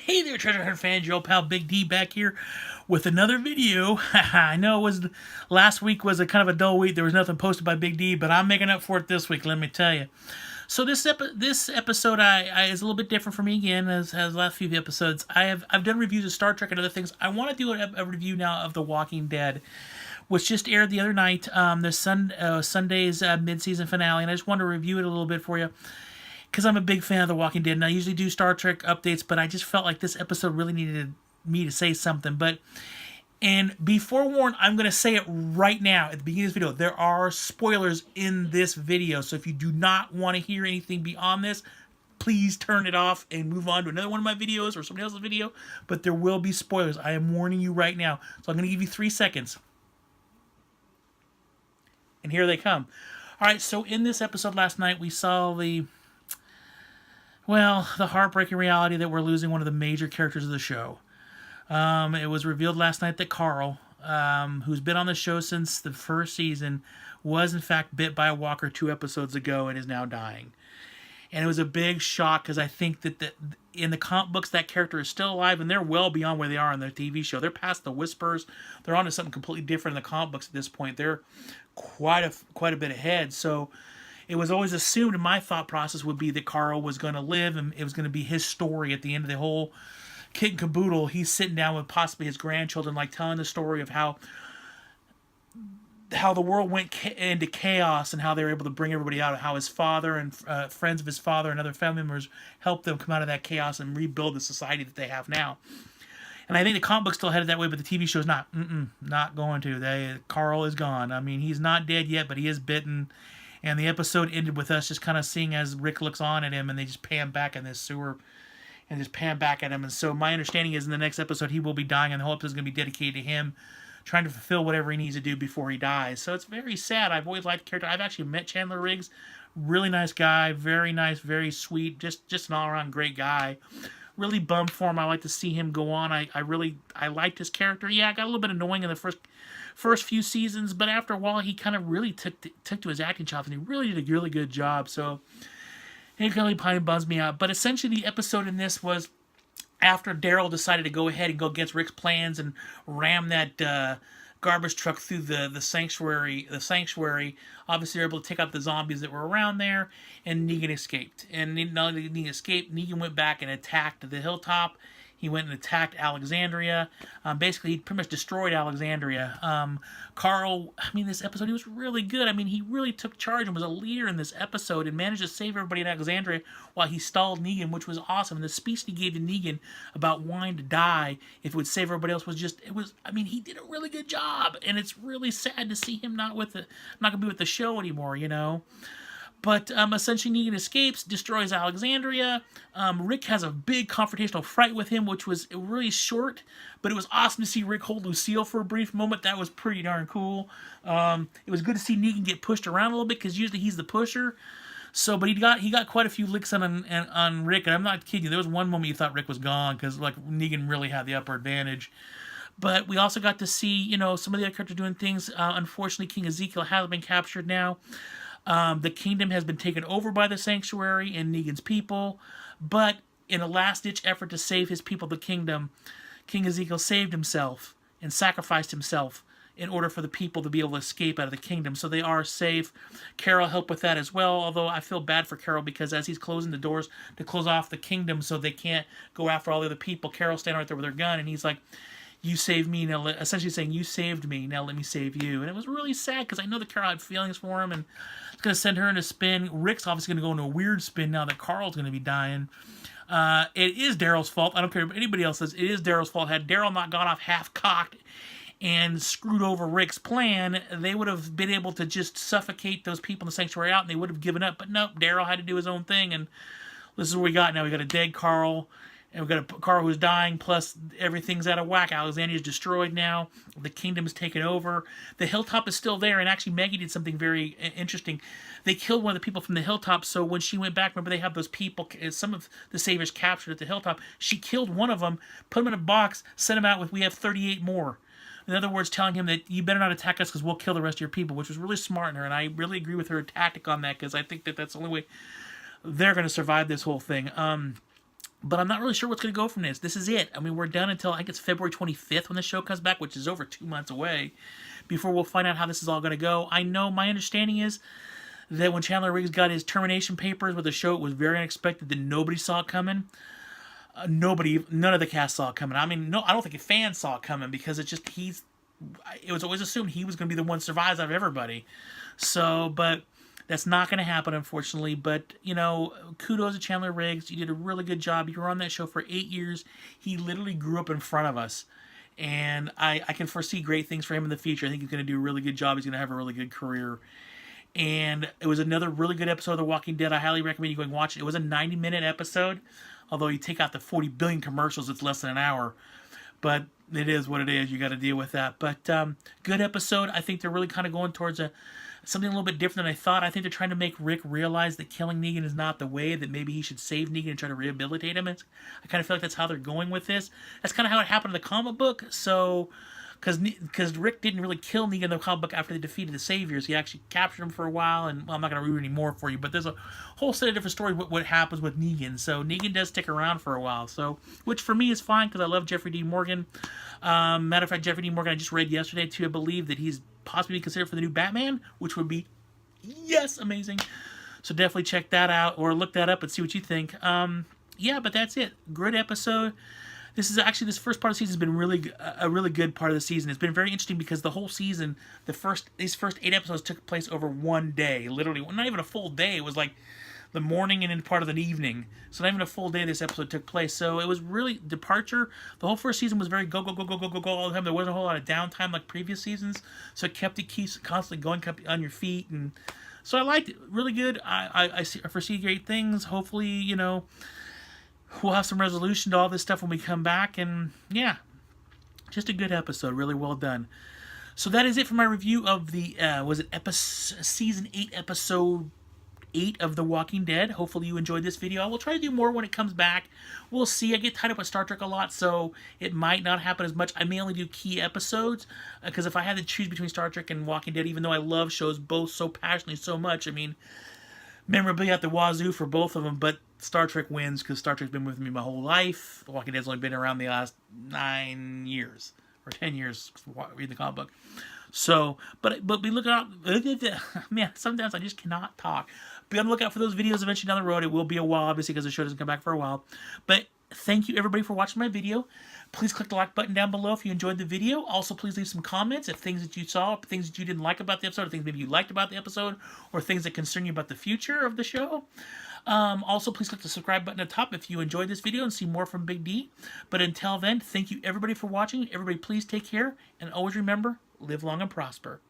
Hey there, Treasure Hunt fans, your old pal Big D back here with another video. I know last week was a kind of a dull week. There was nothing posted by Big D, but I'm making up for it this week, let me tell you. So this episode is a little bit different for me again, as the last few episodes. I've done reviews of Star Trek and other things. I want to do a review now of The Walking Dead, which just aired the other night. Sunday's mid-season finale, and I just wanted to review it a little bit for you because I'm a big fan of The Walking Dead, and I usually do Star Trek updates, but I just felt like this episode really needed me to say something. And be forewarned, I'm going to say it right now at the beginning of this video. There are spoilers in this video, so if you do not want to hear anything beyond this, please turn it off and move on to another one of my videos or somebody else's video. But there will be spoilers. I am warning you right now. So I'm going to give you 3 seconds. And here they come. All right, so in this episode last night, we saw the heartbreaking reality that we're losing one of the major characters of the show. It was revealed last night that Carl, who's been on the show since the first season, was in fact bit by a walker 2 episodes ago and is now dying. And it was a big shock because I think that in the comic books that character is still alive, and they're well beyond where they are on their TV show. They're past the whispers. They're on to something completely different in the comic books at this point. They're quite a bit ahead. So it was always assumed, in my thought process, would be that Carl was going to live and it was going to be his story at the end of the whole kit and caboodle. He's sitting down with possibly his grandchildren, like telling the story of how the world went into chaos and how they were able to bring everybody out, how his father and friends of his father and other family members helped them come out of that chaos and rebuild the society that they have now. And I think the comic book's still headed that way, but the TV show's not going to. Carl is gone. I mean, he's not dead yet, but he is bitten. And the episode ended with us just kind of seeing as Rick looks on at him, and they just pan back in this sewer and just pan back at him. And so my understanding is in the next episode he will be dying, and the whole episode is going to be dedicated to him trying to fulfill whatever he needs to do before he dies. So it's very sad. I've always liked the character. I've actually met Chandler Riggs. Really nice guy. Very nice, very sweet. Just an all-around great guy. Really bummed for him. I like to see him go on. I liked his character. Yeah, I got a little bit annoying in the first few seasons, but after a while he kind of really took to his acting chops, and he really did a really good job. So it really kind of bums me out. But essentially the episode in this was after Daryl decided to go ahead and go against Rick's plans and ram that garbage truck through the sanctuary. Obviously, they were able to take out the zombies that were around there, and Negan escaped. And not only did Negan escape, Negan went back and attacked the hilltop. He went and attacked Alexandria. Basically, he pretty much destroyed Alexandria. Carl, I mean, this episode, he was really good. I mean, he really took charge and was a leader in this episode and managed to save everybody in Alexandria while he stalled Negan, which was awesome. And the speech he gave to Negan about wanting to die if it would save everybody else he did a really good job. And it's really sad to see him not going to be with the show anymore, you know. But essentially Negan escapes, destroys Alexandria. Rick has a big confrontational fight with him, which was really short, but it was awesome to see Rick hold Lucille for a brief moment. That was pretty darn cool. It was good to see Negan get pushed around a little bit, because usually he's the pusher. So, but he got quite a few licks on Rick, and I'm not kidding you. There was one moment you thought Rick was gone, because like Negan really had the upper advantage. But we also got to see, some of the other characters doing things. Unfortunately, King Ezekiel has been captured now. The kingdom has been taken over by the sanctuary and Negan's people, but in a last-ditch effort to save his people, the kingdom, King Ezekiel saved himself and sacrificed himself in order for the people to be able to escape out of the kingdom. So they are safe. Carol helped with that as well, although I feel bad for Carol, because as he's closing the doors to close off the kingdom so they can't go after all the other people, Carol's standing right there with her gun, and he's like, you saved me, now essentially saying, you saved me, now let me save you. And it was really sad, because I know that Carol had feelings for him, and it's going to send her into spin. Rick's obviously going to go into a weird spin now that Carl's going to be dying. It is Daryl's fault. I don't care if anybody else says it is Daryl's fault. Had Daryl not gone off half-cocked and screwed over Rick's plan, they would have been able to just suffocate those people in the sanctuary out, and they would have given up. But nope, Daryl had to do his own thing, and this is what we got now. We got a dead Carl, and we've got a Carl who's dying, plus everything's out of whack. Alexandria's destroyed now. The kingdom is taken over. The hilltop is still there, and actually Maggie did something very interesting. They killed one of the people from the hilltop, so when she went back, remember they have those people, some of the saviors captured at the hilltop. She killed one of them, put him in a box, sent him out with, we have 38 more. In other words, telling him that you better not attack us because we'll kill the rest of your people, which was really smart in her, and I really agree with her tactic on that, because I think that that's the only way they're going to survive this whole thing. But I'm not really sure what's going to go from this. This is it. I mean, we're done until I think it's February 25th when the show comes back, which is over 2 months away, before we'll find out how this is all going to go. I know my understanding is that when Chandler Riggs got his termination papers with the show, it was very unexpected that nobody saw it coming. None of the cast saw it coming. I mean, no, I don't think fans saw it coming because it's just it was always assumed he was going to be the one that survives out of everybody. So, but that's not going to happen, unfortunately. But, you know, kudos to Chandler Riggs. You did a really good job. You were on that show for 8 years. He literally grew up in front of us. And I can foresee great things for him in the future. I think he's going to do a really good job. He's going to have a really good career. And it was another really good episode of The Walking Dead. I highly recommend you go and watch it. It was a 90-minute episode. Although you take out the 40 billion commercials, it's less than an hour. But it is what it is. You got to deal with that. But good episode. I think they're really kind of going towards something a little bit different than I thought. I think they're trying to make Rick realize that killing Negan is not the way, that maybe he should save Negan and try to rehabilitate him. I kind of feel like that's how they're going with this. That's kind of how it happened in the comic book. So, because Rick didn't really kill Negan in the comic book after they defeated the Saviors. He actually captured him for a while, and well, I'm not going to ruin any more for you, but there's a whole set of different stories what happens with Negan. So Negan does stick around for a while, so which for me is fine because I love Jeffrey Dean Morgan. Matter of fact, Jeffrey Dean Morgan, I just read yesterday too, I believe that he's possibly considered for the new Batman, which would be, yes, amazing. So definitely check that out or look that up and see what you think. Yeah, but that's it. Good episode. This first part of the season has been a really good part of the season. It's been very interesting because the whole season, these first 8 episodes took place over one day, literally, not even a full day. It was like the morning and then part of the evening. So not even a full day this episode took place. So it was really departure. The whole first season was very go, go, go, go, go, go, go all the time. There wasn't a whole lot of downtime like previous seasons. So it kept constantly going, kept on your feet. And so I liked it. Really good. I foresee great things. Hopefully, you know, we'll have some resolution to all this stuff when we come back. And yeah, just a good episode. Really well done. So that is it for my review of the, Season 8, Episode 8 of The Walking Dead. Hopefully you enjoyed this video. I will try to do more when it comes back. We'll see. I get tied up with Star Trek a lot, so it might not happen as much. I may only do key episodes, because if I had to choose between Star Trek and Walking Dead, even though I love shows both so passionately so much, I mean, memorabilia at the wazoo for both of them, but Star Trek wins because Star Trek's been with me my whole life. The Walking Dead's only been around the last 9 years, or 10 years, reading the comic book. So, but be looking out, man, sometimes I just cannot talk. Be on the lookout for those videos eventually down the road. It will be a while, obviously, because the show doesn't come back for a while. But thank you, everybody, for watching my video. Please click the like button down below if you enjoyed the video. Also, please leave some comments of things that you saw, things that you didn't like about the episode, or things maybe you liked about the episode, or things that concern you about the future of the show. Also, please click the subscribe button at the top if you enjoyed this video and see more from Big D. But until then, thank you, everybody, for watching. Everybody, please take care, and always remember, live long and prosper.